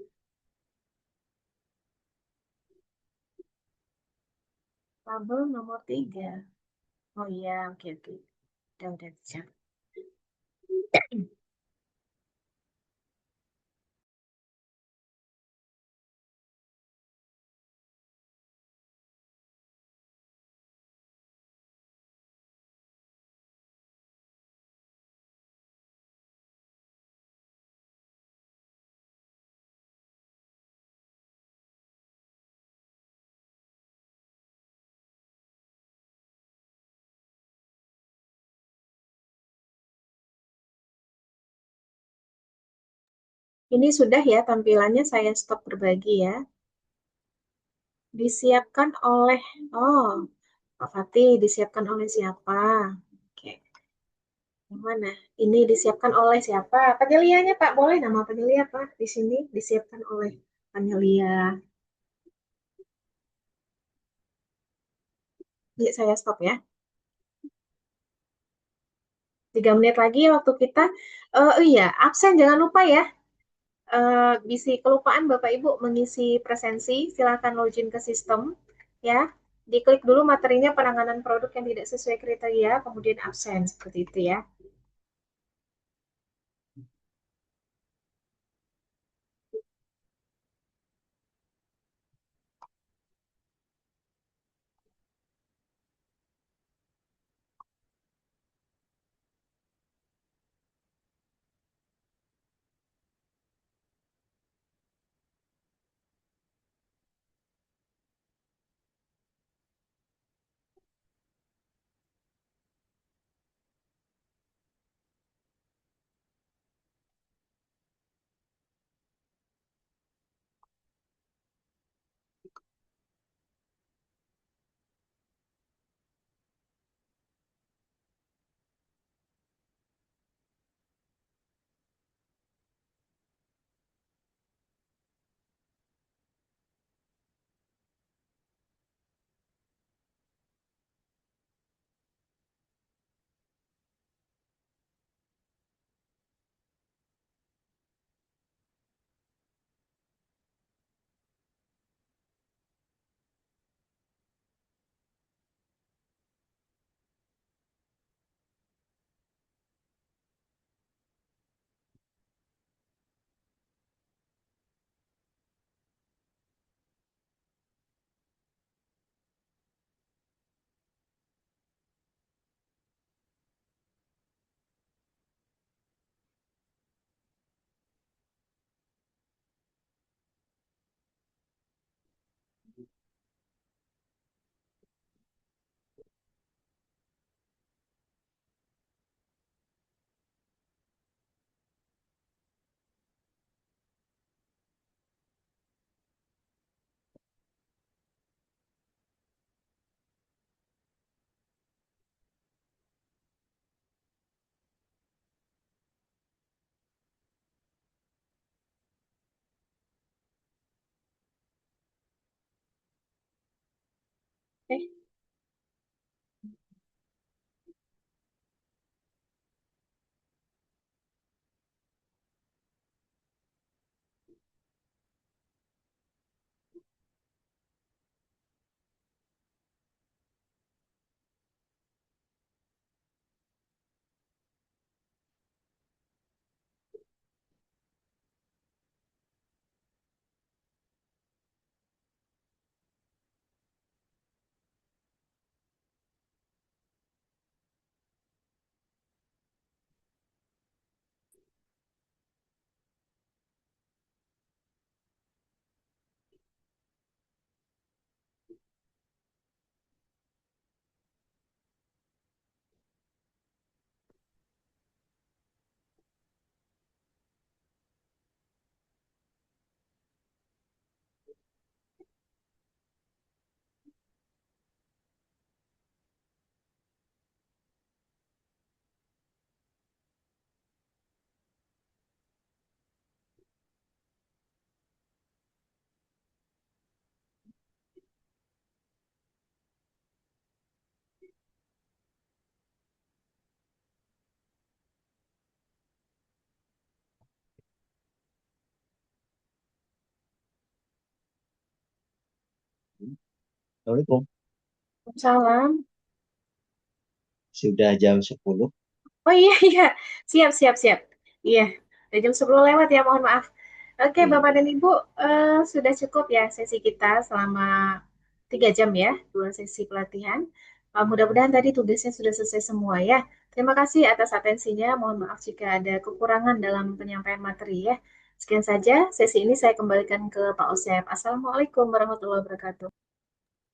Tabel nomor 3. Oh iya, oke oke. Udah siap. Ini sudah ya tampilannya, saya stop berbagi ya. Disiapkan oleh, oh, Pak Fatih, disiapkan oleh siapa? Oke, yang mana? Ini disiapkan oleh siapa? Penyelianya Pak, boleh nama penyelia Pak? Di sini disiapkan oleh penyelia. Jadi saya stop ya. 3 menit lagi waktu kita. Oh iya, absen jangan lupa ya. Bisi kelupaan Bapak Ibu mengisi presensi, silakan login ke sistem ya. Diklik dulu materinya penanganan produk yang tidak sesuai kriteria, kemudian absen seperti itu ya. Oke. Assalamualaikum. Salam. Sudah jam 10. Oh iya, iya. Siap, siap, siap. Iya, udah jam 10 lewat ya, mohon maaf. Oke, Bapak dan Ibu, sudah cukup ya sesi kita selama 3 jam ya, 2 sesi pelatihan. Mudah-mudahan tadi tugasnya sudah selesai semua ya. Terima kasih atas atensinya. Mohon maaf jika ada kekurangan dalam penyampaian materi ya. Sekian saja sesi ini saya kembalikan ke Pak Osep. Assalamualaikum warahmatullahi wabarakatuh.